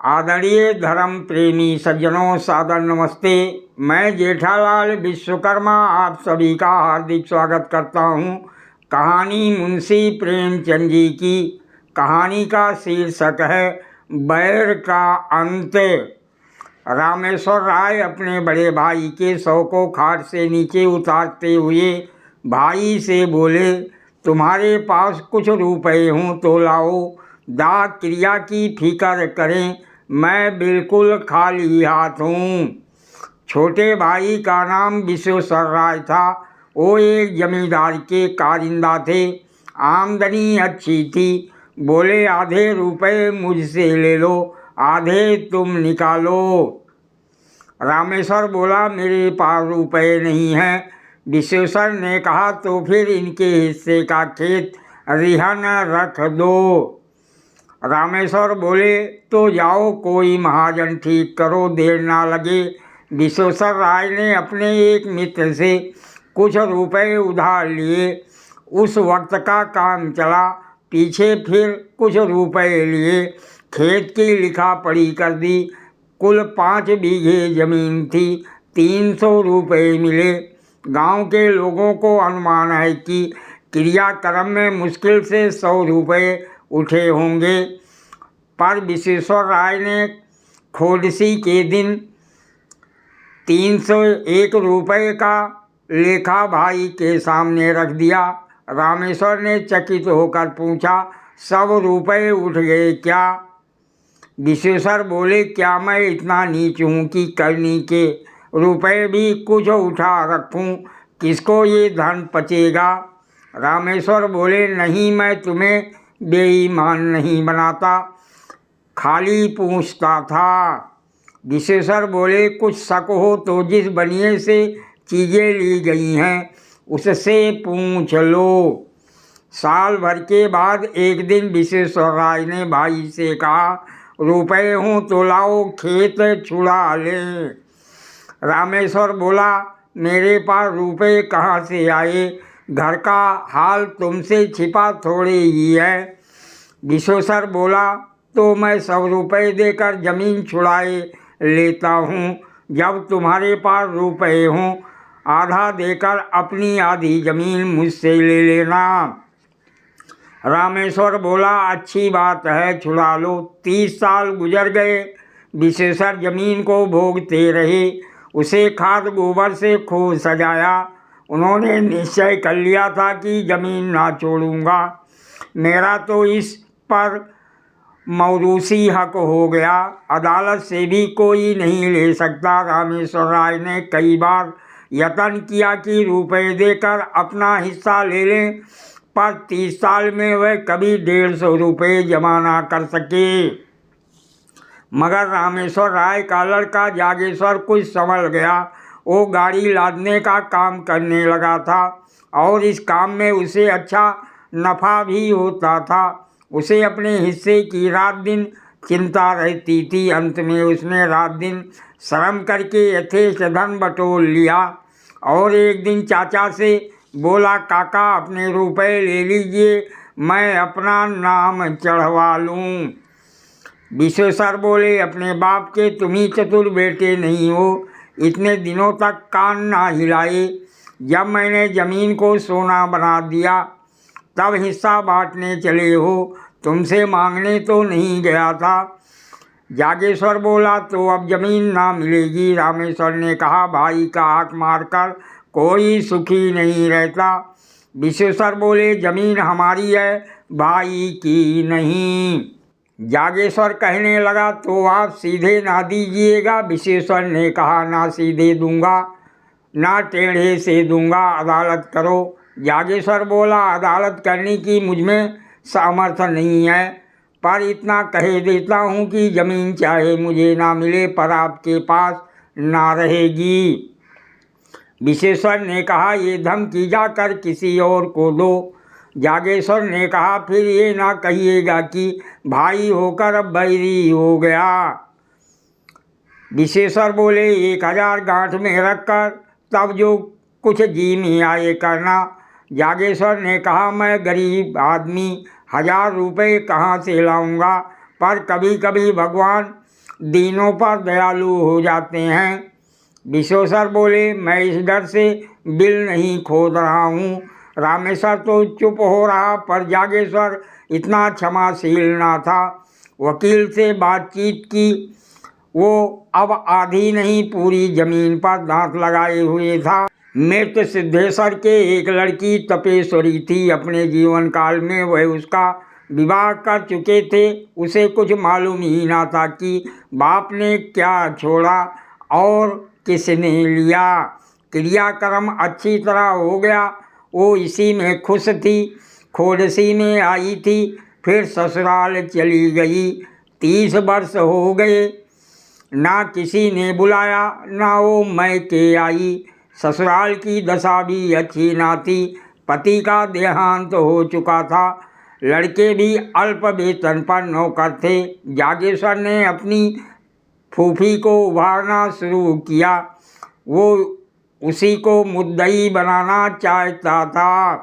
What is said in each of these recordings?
आदरणीय धर्म प्रेमी सज्जनों, सादर नमस्ते। मैं जेठालाल विश्वकर्मा आप सभी का हार्दिक स्वागत करता हूँ। कहानी मुंशी प्रेमचंद जी की। कहानी का शीर्षक है बैर का अंत। रामेश्वर राय अपने बड़े भाई के शव को खाट से नीचे उतारते हुए भाई से बोले, तुम्हारे पास कुछ रुपए हों तो लाओ, दाह क्रिया की फिक्र करें, मैं बिल्कुल खाली हाथ हूँ। छोटे भाई का नाम विश्वेश्वर राय था। वो एक जमींदार के कारिंदा थे। आमदनी अच्छी थी। बोले, आधे रुपए मुझसे ले लो, आधे तुम निकालो। रामेश्वर बोला, मेरे पास रुपए नहीं हैं। विश्वेश्वर ने कहा, तो फिर इनके हिस्से का खेत रिहन रख दो। रामेश्वर बोले, तो जाओ कोई महाजन ठीक करो, देर ना लगे। विश्वेश्वर राय ने अपने एक मित्र से कुछ रुपए उधार लिए। उस वक्त का काम चला। पीछे फिर कुछ रुपए लिए, खेत की लिखा पढ़ी कर दी। कुल 5 बीघे जमीन थी। 300 रुपए मिले। गांव के लोगों को अनुमान है कि क्रियाक्रम में मुश्किल से 100 रुपए उठे होंगे। पर विश्वेश्वर राय ने खोदसी के दिन 301 रुपए का लेखा भाई के सामने रख दिया। रामेश्वर ने चकित होकर पूछा, सब रुपए उठ गए क्या? विश्वेश्वर बोले, क्या मैं इतना नीच हूँ कि करनी के रुपए भी कुछ उठा रखूँ? किसको ये धन पचेगा? रामेश्वर बोले, नहीं, मैं तुम्हें बेईमान नहीं बनाता, खाली पूछता था। विश्वेश्वर बोले, कुछ शक हो तो जिस बनिए से चीज़ें ली गई हैं उससे पूछ लो। साल भर के बाद एक दिन विश्वेश्वर राय ने भाई से कहा, रुपए हों तो लाओ, खेत छुड़ा लें। रामेश्वर बोला, मेरे पास रुपए कहाँ से आए? घर का हाल तुमसे छिपा थोड़े ही है। विश्वेश्वर बोला, तो मैं 100 रुपए देकर जमीन छुड़ाए लेता हूँ। जब तुम्हारे पास रुपए हों, आधा देकर अपनी आधी जमीन मुझसे ले लेना। रामेश्वर बोला, अच्छी बात है, छुड़ा लो। 30 साल गुजर गए। विश्वेश्वर जमीन को भोगते रहे। उसे खाद गोबर से खूब सजाया। उन्होंने निश्चय कर लिया था कि जमीन ना छोड़ूंगा। मेरा तो इस पर मौरूसी हक हो गया, अदालत से भी कोई नहीं ले सकता। रामेश्वर राय ने कई बार यत्न किया कि रुपए देकर अपना हिस्सा ले लें, पर 30 साल में वह कभी 150 रुपये जमा ना कर सके। मगर रामेश्वर राय का लड़का जागेश्वर कुछ संभल गया। वो गाड़ी लादने का काम करने लगा था और इस काम में उसे अच्छा नफ़ा भी होता था। उसे अपने हिस्से की रात दिन चिंता रहती थी। अंत में उसने रात दिन श्रम करके यथेष्ट धन बटोर लिया और एक दिन चाचा से बोला, काका अपने रुपए ले लीजिए, मैं अपना नाम चढ़वा लूँ। विश्वेश्वर बोले, अपने बाप के तुम ही चतुर बेटे नहीं हो, इतने दिनों तक कान ना हिलाए। जब मैंने ज़मीन को सोना बना दिया तब हिस्सा बांटने चले हो, तुमसे मांगने तो नहीं गया था। जागेश्वर बोला, तो अब ज़मीन ना मिलेगी। रामेश्वर ने कहा, भाई का हाथ मारकर कोई सुखी नहीं रहता। विश्वेश्वर बोले, ज़मीन हमारी है, भाई की नहीं। जागेश्वर कहने लगा, तो आप सीधे ना दीजिएगा? विश्वेश्वर ने कहा, ना सीधे दूंगा ना टेढ़े से दूंगा, अदालत करो। जागेश्वर बोला, अदालत करने की मुझमें सामर्थ्य नहीं है, पर इतना कह देता हूँ कि ज़मीन चाहे मुझे ना मिले पर आपके पास ना रहेगी। विश्वेश्वर ने कहा, ये धमकी जाकर किसी और को दो। जागेश्वर ने कहा, फिर ये ना कहिएगा कि भाई होकर अब बैरी हो गया। विश्वेश्वर बोले, 1000 गांठ में रखकर तब जो कुछ जी में आए करना। जागेश्वर ने कहा, मैं गरीब आदमी 1000 रुपये कहाँ से लाऊंगा, पर कभी कभी भगवान दीनों पर दयालु हो जाते हैं। विश्वेश्वर बोले, मैं इस डर से बिल नहीं खोद रहा हूँ। रामेश्वर तो चुप हो रहा, पर जागेश्वर इतना क्षमाशील ना था। वकील से बातचीत की। वो अब आधी नहीं पूरी जमीन पर दांत लगाए हुए था। मृत सिद्धेश्वर के एक लड़की तपेश्वरी थी। अपने जीवन काल में वह उसका विवाह कर चुके थे। उसे कुछ मालूम ही ना था कि बाप ने क्या छोड़ा और किसने लिया। क्रियाक्रम अच्छी तरह हो गया। वो इसी में खुश थी। खोड़सी में आई थी, फिर ससुराल चली गई। 30 वर्ष हो गए, ना किसी ने बुलाया, ना वो मैके आई। ससुराल की दशा भी अच्छी ना थी। पति का देहांत हो चुका था। लड़के भी अल्प वेतन पर नौकर थे। जागेश्वर ने अपनी फूफी को उभारना शुरू किया। वो उसी को मुद्दई बनाना चाहता था।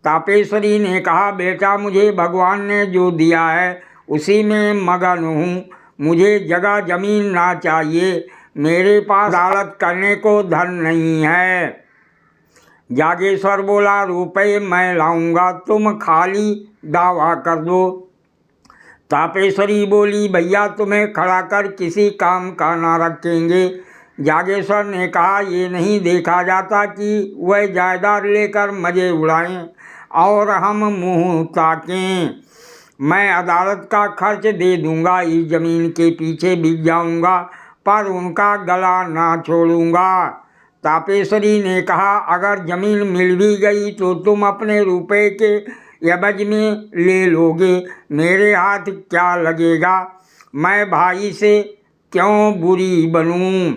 तापेश्वरी ने कहा, बेटा, मुझे भगवान ने जो दिया है उसी में मगन हूँ। मुझे जगह जमीन ना चाहिए। मेरे पास अदालत करने को धन नहीं है। जागेश्वर बोला, रुपए मैं लाऊंगा, तुम खाली दावा कर दो। तापेश्वरी बोली, भैया तुम्हें खड़ा कर किसी काम का ना रखेंगे। जागेश्वर ने कहा, ये नहीं देखा जाता कि वह जायदाद लेकर मजे उड़ाएं और हम मुंह ताकें। मैं अदालत का खर्च दे दूंगा, इस जमीन के पीछे बिक जाऊंगा, पर उनका गला ना छोड़ूंगा। तापेश्वरी ने कहा, अगर जमीन मिल भी गई तो तुम अपने रुपए के एवज में ले लोगे। मेरे हाथ क्या लगेगा? मैं भाई से क्यों बुरी बनूं?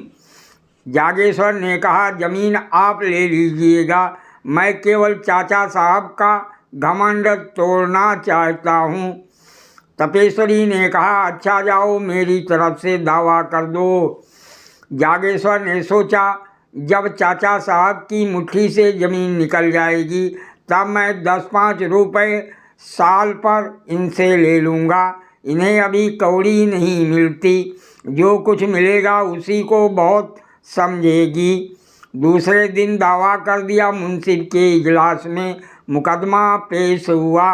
जागेश्वर ने कहा, जमीन आप ले लीजिएगा। मैं केवल चाचा साहब का घमंड तोड़ना चाहता हूँ। तपेश्वरी ने कहा, अच्छा जाओ, मेरी तरफ से दावा कर दो। जागेश्वर ने सोचा, जब चाचा साहब की मुट्ठी से ज़मीन निकल जाएगी तब मैं 10-5 रुपए साल पर इनसे ले लूँगा। इन्हें अभी कौड़ी नहीं मिलती। जो कुछ मिलेगा उसी को बहुत समझेगी। दूसरे दिन दावा कर दिया। मुंसिफ के इजलास में मुकदमा पेश हुआ।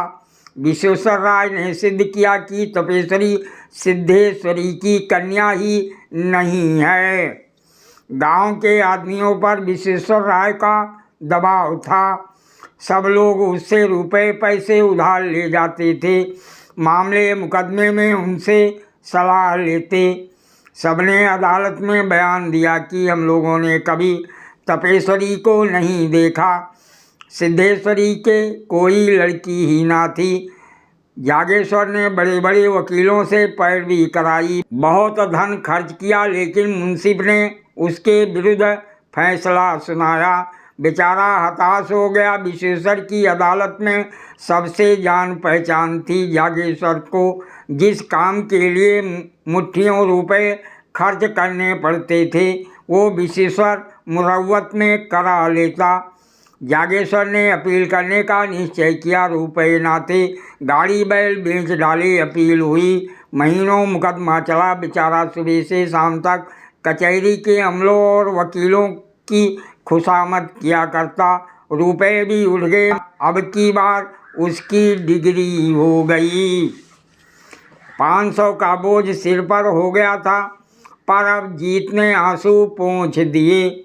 विश्वेश्वर राय ने सिद्ध किया कि तपेश्वरी सिद्धेश्वरी की कन्या ही नहीं है। गांव के आदमियों पर विश्वेश्वर राय का दबाव था। सब लोग उससे रुपए पैसे उधार ले जाते थे। मामले मुकदमे में उनसे सलाह लेते। सबने अदालत में बयान दिया कि हम लोगों ने कभी तपेश्वरी को नहीं देखा। सिद्धेश्वरी के कोई लड़की ही ना थी। जागेश्वर ने बड़े बड़े वकीलों से पैरवी कराई, बहुत धन खर्च किया, लेकिन मुंसिफ ने उसके विरुद्ध फैसला सुनाया। बेचारा हताश हो गया। विश्वेश्वर की अदालत में सबसे जान पहचान थी। जागेश्वर को जिस काम के लिए मुट्ठियों रुपए खर्च करने पड़ते थे वो विश्वेश्वर मुरव्वत में करा लेता। जागेश्वर ने अपील करने का निश्चय किया। रुपए ना थे, गाड़ी बैल बेच डाले। अपील हुई। महीनों मुकदमा चला। बेचारा सुबह से शाम तक कचहरी के अमलों और वकीलों की खुशामद किया करता। रुपए भी उड़ गए। अब की बार उसकी डिग्री हो गई। 500 का बोझ सिर पर हो गया था, पर अब जीत ने आंसू पोंछ दिए।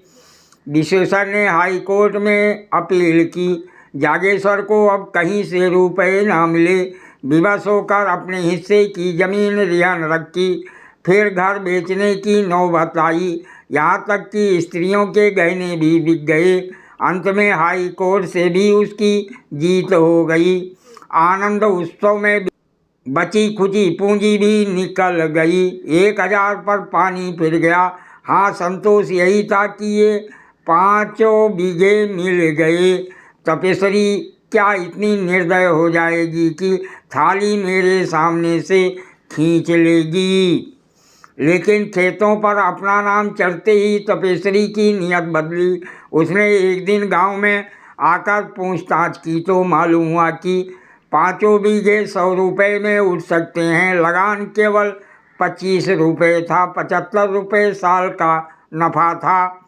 विश्वेश्वर ने हाई कोर्ट में अपील की। जागेश्वर को अब कहीं से रुपए ना मिले। विवश होकर अपने हिस्से की जमीन रिहन रखी। फिर घर बेचने की नौबत आई। यहाँ तक कि स्त्रियों के गहने भी बिक गए। अंत में हाई कोर्ट से भी उसकी जीत हो गई। आनंद उत्सव में बची खुची पूंजी भी निकल गई। 1000 पर पानी फिर गया। हाँ, संतोष यही था कि ये 5 बीघे मिल गए। तपेश्वरी क्या इतनी निर्दय हो जाएगी कि थाली मेरे सामने से खींच लेगी? लेकिन खेतों पर अपना नाम चढ़ते ही तपेश्वरी की नीयत बदली। उसने एक दिन गांव में आकर पूछताछ की तो मालूम हुआ कि 5 बीघे 100 रुपये में उठ सकते हैं। लगान केवल 25 रुपये था। 75 रुपये साल का नफ़ा था।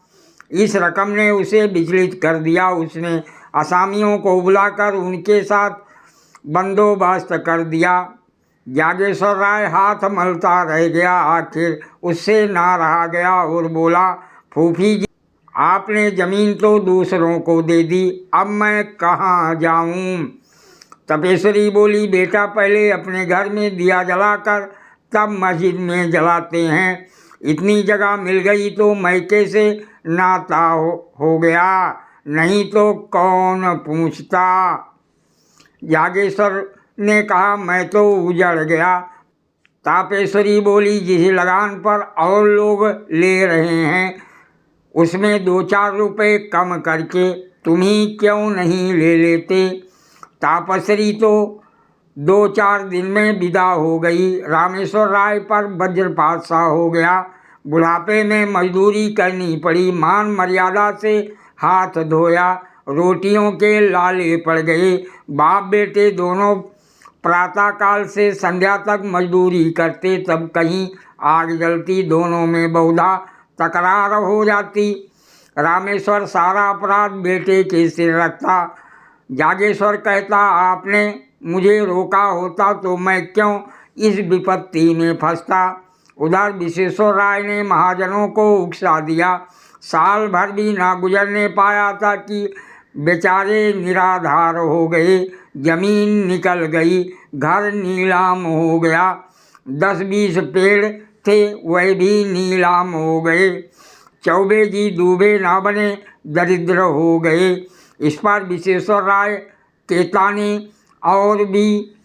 इस रकम ने उसे विचलित कर दिया। उसने असामियों को बुलाकर उनके साथ बंदोबस्त कर दिया। जागेश्वर राय हाथ मलता रह गया। आखिर उससे ना रहा गया और बोला, फूफी जी, आपने ज़मीन तो दूसरों को दे दी, अब मैं कहाँ जाऊँ? तपेश्वरी बोली, बेटा पहले अपने घर में दिया जलाकर तब मस्जिद में जलाते हैं। इतनी जगह मिल गई तो मैके से नाता हो गया, नहीं तो कौन पूछता। जागेश्वर ने कहा, मैं तो उजड़ गया। तापेश्वरी बोली, जिस लगान पर और लोग ले रहे हैं उसमें 2-4 रुपये कम करके तुम ही क्यों नहीं ले लेते? तापश्री तो 2-4 दिन में विदा हो गई। रामेश्वर राय पर वज्रपात सा हो गया। बुढ़ापे में मजदूरी करनी पड़ी। मान मर्यादा से हाथ धोया। रोटियों के लाले पड़ गए। बाप बेटे दोनों प्रातःकाल से संध्या तक मजदूरी करते, तब कहीं आग जलती, दोनों में बहुधा तकरार हो जाती। रामेश्वर सारा अपराध बेटे के सिर रखता। जागेश्वर कहता, आपने मुझे रोका होता तो मैं क्यों इस विपत्ति में फंसता। उधर विश्वेश्वर राय ने महाजनों को उकसा दिया। साल भर भी ना गुजरने पाया था कि बेचारे निराधार हो गए। जमीन निकल गई, घर नीलाम हो गया। 10-20 पेड़ थे वह भी नीलाम हो गए। चौबे जी दूबे ना बने, दरिद्र हो गए। इस पर विश्वेश्वर राय के ताने और भी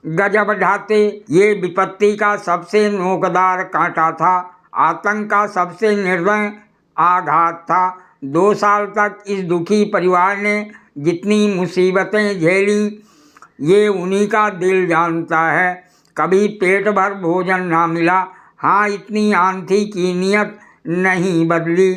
गजब ढाते। ये विपत्ति का सबसे नोकदार कांटा था। आतंक का सबसे निर्दय आघात था। 2 साल तक इस दुखी परिवार ने जितनी मुसीबतें झेली ये उन्हीं का दिल जानता है। कभी पेट भर भोजन ना मिला। हाँ, इतनी आंधी की नियत नहीं बदली।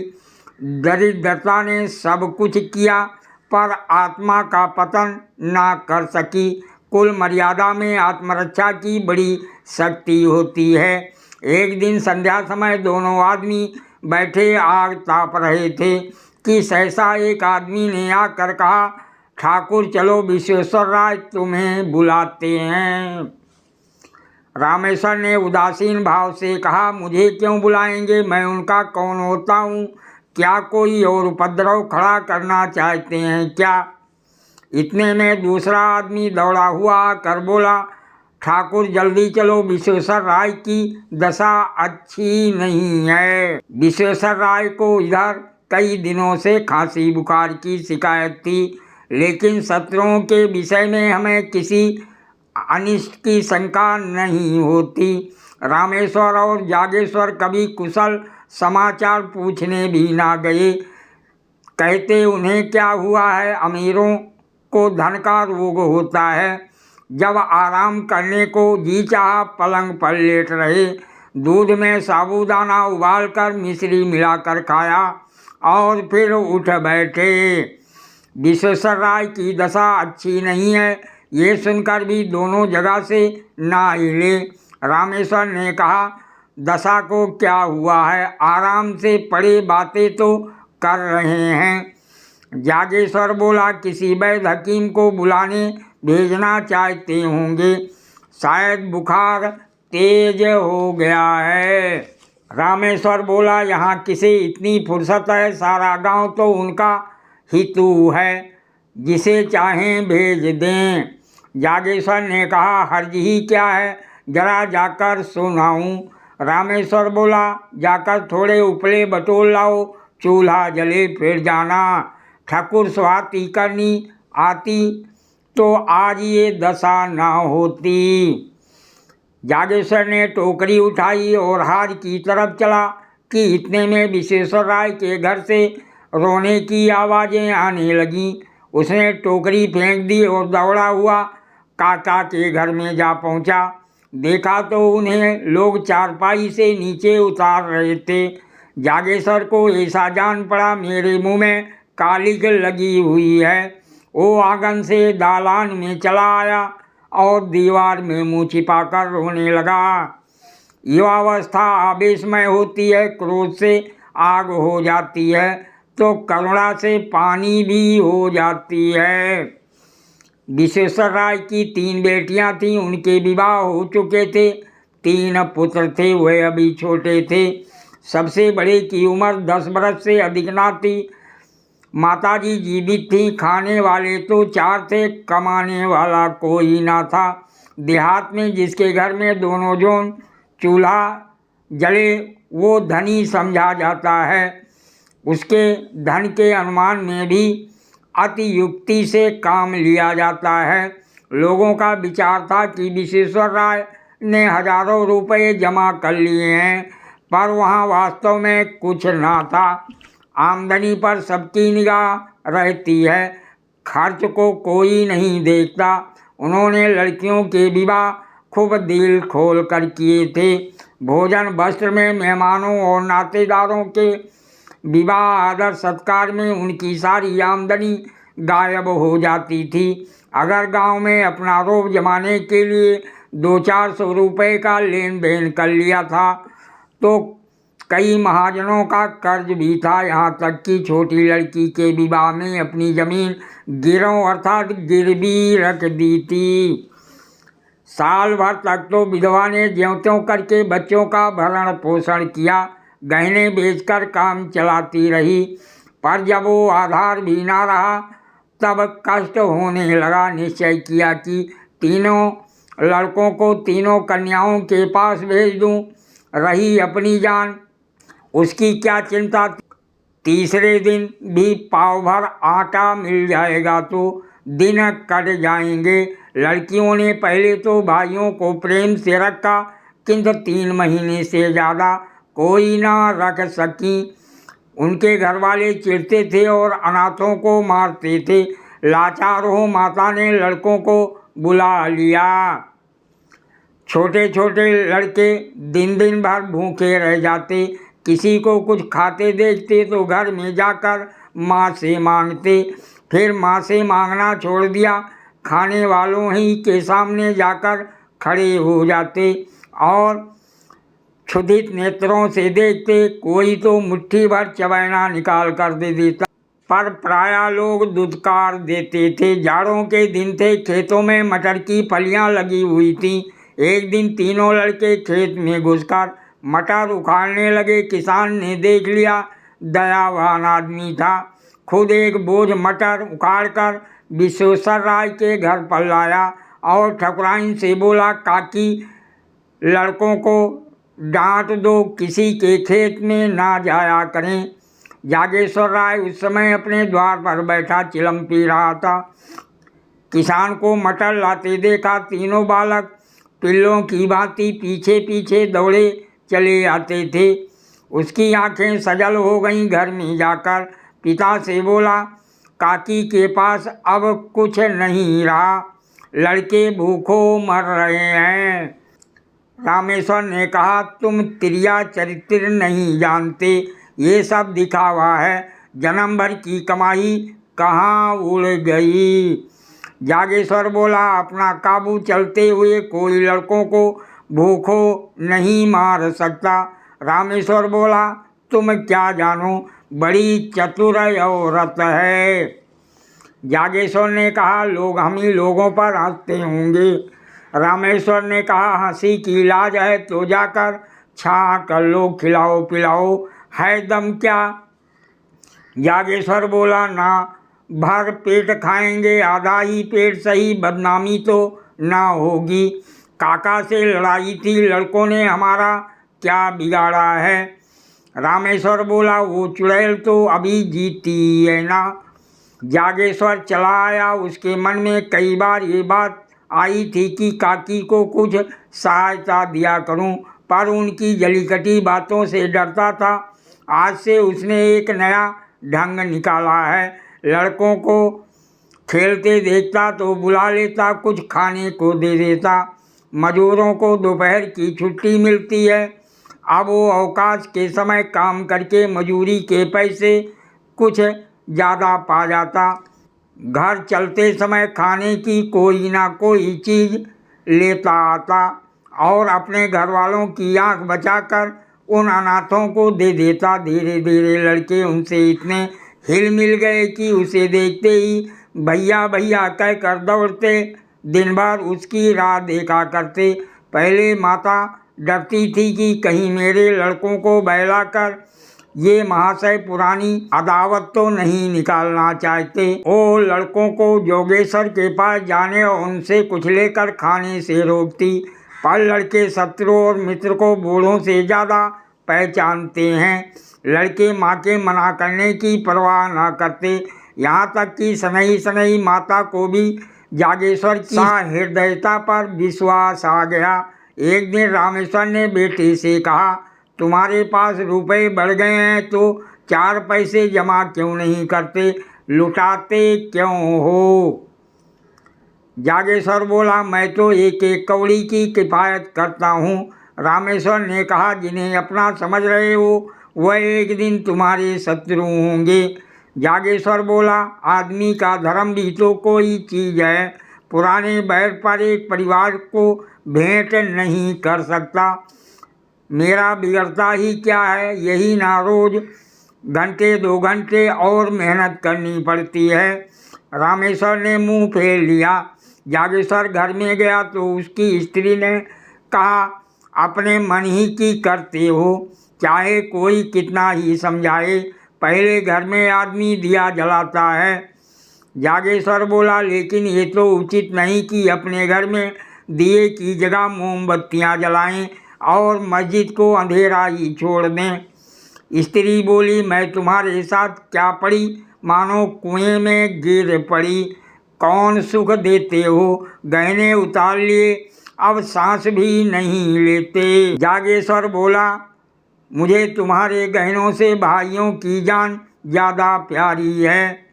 दरिद्रता ने सब कुछ किया पर आत्मा का पतन ना कर सकी। कुल मर्यादा में आत्मरक्षा की बड़ी शक्ति होती है। एक दिन संध्या समय दोनों आदमी बैठे आग ताप रहे थे कि सहसा एक आदमी ने आकर कहा, ठाकुर चलो, विश्वेश्वर राय तुम्हें बुलाते हैं। रामेश्वर ने उदासीन भाव से कहा, मुझे क्यों बुलाएंगे? मैं उनका कौन होता हूँ? क्या कोई और उपद्रव खड़ा करना चाहते हैं क्या? इतने में दूसरा आदमी दौड़ा हुआ आकर बोला, ठाकुर जल्दी चलो, विश्वेश्वर राय की दशा अच्छी नहीं है। विश्वेश्वर राय को इधर कई दिनों से खांसी बुखार की शिकायत थी, लेकिन शत्रुओं के विषय में हमें किसी अनिष्ट की शंका नहीं होती। रामेश्वर और जागेश्वर कभी कुशल समाचार पूछने भी ना गए। कहते उन्हें क्या हुआ है, अमीरों को धन का रोग होता है। जब आराम करने को जी चाहा पलंग पर लेट रहे। दूध में साबूदाना उबालकर मिश्री मिलाकर खाया और फिर उठ बैठे। विश्वेश्वर राय की दशा अच्छी नहीं है, ये सुनकर भी दोनों जगह से ना हिले। रामेश्वर ने कहा, दशा को क्या हुआ है, आराम से पड़े बातें तो कर रहे हैं। जागेश्वर बोला, किसी वैद्य हकीम को बुलाने भेजना चाहते होंगे, शायद बुखार तेज हो गया है। रामेश्वर बोला, यहाँ किसे इतनी फुर्सत है, सारा गांव तो उनका हितू है, जिसे चाहें भेज दें। जागेश्वर ने कहा, हर्ज ही क्या है, जरा जाकर सुनाऊं। रामेश्वर बोला, जाकर थोड़े उपले बटोर लाओ, चूल्हा जले फिर जाना। ठाकुर स्वाति करनी आती तो आज ये दशा ना होती। जागेश्वर ने टोकरी उठाई और हार की तरफ चला कि इतने में विश्वेश्वर राय के घर से रोने की आवाज़ें आने लगीं। उसने टोकरी फेंक दी और दौड़ा हुआ काका के घर में जा पहुंचा। देखा तो उन्हें लोग चारपाई से नीचे उतार रहे थे। जागेश्वर को ऐसा जान पड़ा, मेरे मुंह में कालिक लगी हुई है। वो आंगन से दालान में चला आया और दीवार में मुंह छिपाकर रोने लगा। युवावस्था आवेशमय होती है, क्रोध से आग हो जाती है तो करुणा से पानी भी हो जाती है। विश्वेश्वर राय की 3 बेटियां थीं, उनके विवाह हो चुके थे। 3 पुत्र थे, वह अभी छोटे थे। सबसे बड़े की उम्र 10 वर्ष से अधिक ना थी। माताजी जीवित थी। खाने वाले तो 4 थे, कमाने वाला कोई ना था। देहात में जिसके घर में दोनों जोन चूल्हा जले वो धनी समझा जाता है। उसके धन के अनुमान में भी अति युक्ति से काम लिया जाता है। लोगों का विचार था कि विश्वेश्वर राय ने हजारों रुपए जमा कर लिए हैं, पर वहाँ वास्तव में कुछ ना था। आमदनी पर सबकी निगाह रहती है, खर्च को कोई नहीं देखता। उन्होंने लड़कियों के विवाह खूब दिल खोल कर किए थे। भोजन वस्त्र में मेहमानों और नातेदारों के विवाह आदर सत्कार में उनकी सारी आमदनी गायब हो जाती थी। अगर गांव में अपना रोब जमाने के लिए 200-400 रुपये का लेन देन कर लिया था तो कई महाजनों का कर्ज भी था। यहाँ तक कि छोटी लड़की के विवाह में अपनी जमीन गिरों अर्थात गिरवी रख दी थी। साल भर तक तो विधवा ने ज्यों-त्यों करके बच्चों का भरण पोषण किया, गहने बेचकर काम चलाती रही। पर जब वो आधार भी ना रहा तब कष्ट होने लगा। निश्चय किया कि तीनों लड़कों को तीनों कन्याओं के पास भेज दूं। रही अपनी जान, उसकी क्या चिंता। तीसरे दिन भी पाव भर आटा मिल जाएगा तो दिन कट जाएंगे। लड़कियों ने पहले तो भाइयों को प्रेम से रखा, किंतु 3 महीने से ज़्यादा कोई ना रख सकी। उनके घर वाले चिढ़ते थे और अनाथों को मारते थे। लाचार हो माता ने लड़कों को बुला लिया। छोटे छोटे लड़के दिन दिन भर भूखे रह जाते। किसी को कुछ खाते देखते तो घर में जाकर माँ से मांगते। फिर माँ से मांगना छोड़ दिया, खाने वालों ही के सामने जाकर खड़े हो जाते और क्षुधित नेत्रों से देखते। कोई तो मुट्ठी भर चबैना निकाल कर दे देता, पर प्रायः लोग दुत्कार देते थे। जाड़ों के दिन थे, खेतों में मटर की फलियां लगी हुई थीं। एक दिन तीनों लड़के खेत में घुसकर मटर उखाड़ने लगे। किसान ने देख लिया, दयावान आदमी था। खुद एक बोझ मटर उखाड़कर विश्वेश्वर राय के घर पर लाया और ठकुराइन से बोला, काकी लड़कों को डांट दो, किसी के खेत में ना जाया करें। जागेश्वर राय उस समय अपने द्वार पर बैठा चिलम पी रहा था। किसान को मटर लाते देखा। तीनों बालक पिल्लों की भांति पीछे पीछे दौड़े चले आते थे। उसकी आंखें सजल हो गईं। घर में जाकर पिता से बोला, काकी के पास अब कुछ नहीं रहा, लड़के भूखों मर रहे हैं। रामेश्वर ने कहा, तुम तिरिया चरित्र नहीं जानते, ये सब दिखावा है। जन्म भर की कमाई कहाँ उड़ गई। जागेश्वर बोला, अपना काबू चलते हुए कोई लड़कों को भूखों नहीं मार सकता। रामेश्वर बोला, तुम क्या जानो, बड़ी चतुर औरत है। जागेश्वर ने कहा, लोग हम ही लोगों पर हंसते होंगे। रामेश्वर ने कहा, हंसी की लाज है तो जाकर छा कर लो, खिलाओ पिलाओ, है दम क्या। जागेश्वर बोला, ना भर पेट खाएंगे, आधा ही पेट सही, बदनामी तो ना होगी। काका से लड़ाई थी, लड़कों ने हमारा क्या बिगाड़ा है। रामेश्वर बोला, वो चुड़ैल तो अभी जीती है ना। जागेश्वर चला आया। उसके मन में कई बार ये बात आई थी कि काकी को कुछ सहायता दिया करूं, पर उनकी जलीकटी बातों से डरता था। आज से उसने एक नया ढंग निकाला है। लड़कों को खेलते देखता तो बुला लेता, कुछ खाने को दे देता। मजदूरों को दोपहर की छुट्टी मिलती है। अब वो अवकाश के समय काम करके मजूरी के पैसे कुछ ज़्यादा पा जाता। घर चलते समय खाने की कोई ना कोई चीज़ लेता आता। और अपने घर वालों की आंख बचाकर उन अनाथों को दे देता। धीरे धीरे लड़के उनसे इतने हिल मिल गए कि उसे देखते ही भैया भैया कहकर दौड़ते। दिन भर उसकी राह देखा करते। पहले माता डरती थी कि कहीं मेरे लड़कों को बहलाकर ये महाशय पुरानी अदावत तो नहीं निकालना चाहते। वो लड़कों को जोगेश्वर के पास जाने और उनसे कुछ लेकर खाने से रोकती। पर लड़के शत्रु और मित्र को बूढ़ों से ज़्यादा पहचानते हैं। लड़के माँ के मना करने की परवाह न करते। यहाँ तक कि सनई सनई माता को भी जागेश्वर की हृदयता पर विश्वास आ गया। एक दिन रामेश्वर ने बेटे से कहा, तुम्हारे पास रुपए बढ़ गए हैं तो 4 पैसे जमा क्यों नहीं करते, लुटाते क्यों हो? जागेश्वर बोला, मैं तो एक एक कौड़ी की किफ़ायत करता हूँ। रामेश्वर ने कहा, जिन्हें अपना समझ रहे हो वह एक दिन तुम्हारे शत्रु होंगे। जागेश्वर बोला, आदमी का धर्म भी तो कोई चीज़ है। पुराने बैर पर एक परिवार को भेंट नहीं कर सकता। मेरा बिगड़ता ही क्या है, यही ना रोज घंटे 2 घंटे और मेहनत करनी पड़ती है। रामेश्वर ने मुंह फेर लिया। जागेश्वर घर में गया तो उसकी स्त्री ने कहा, अपने मन ही की करते हो, चाहे कोई कितना ही समझाए, पहले घर में आदमी दिया जलाता है। जागेश्वर बोला, लेकिन ये तो उचित नहीं कि अपने घर में दिए की जगह मोमबत्तियाँ जलाएं और मस्जिद को अंधेरा ही छोड़ दें। स्त्री बोली, मैं तुम्हारे साथ क्या पड़ी, मानो कुएं में गिर पड़ी। कौन सुख देते हो, गहने उतार लिए, अब सांस भी नहीं लेते। जागेश्वर बोला, मुझे तुम्हारे गहनों से भाइयों की जान ज़्यादा प्यारी है।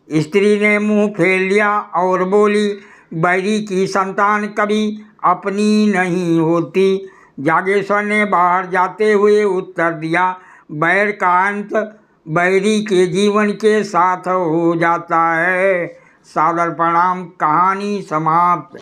स्त्री ने मुंह फेर लिया और बोली, बैरी की संतान कभी अपनी नहीं होती। जागेश्वर ने बाहर जाते हुए उत्तर दिया, बैर का अंत बैरी के जीवन के साथ हो जाता है। सादर प्रणाम। कहानी समाप्त।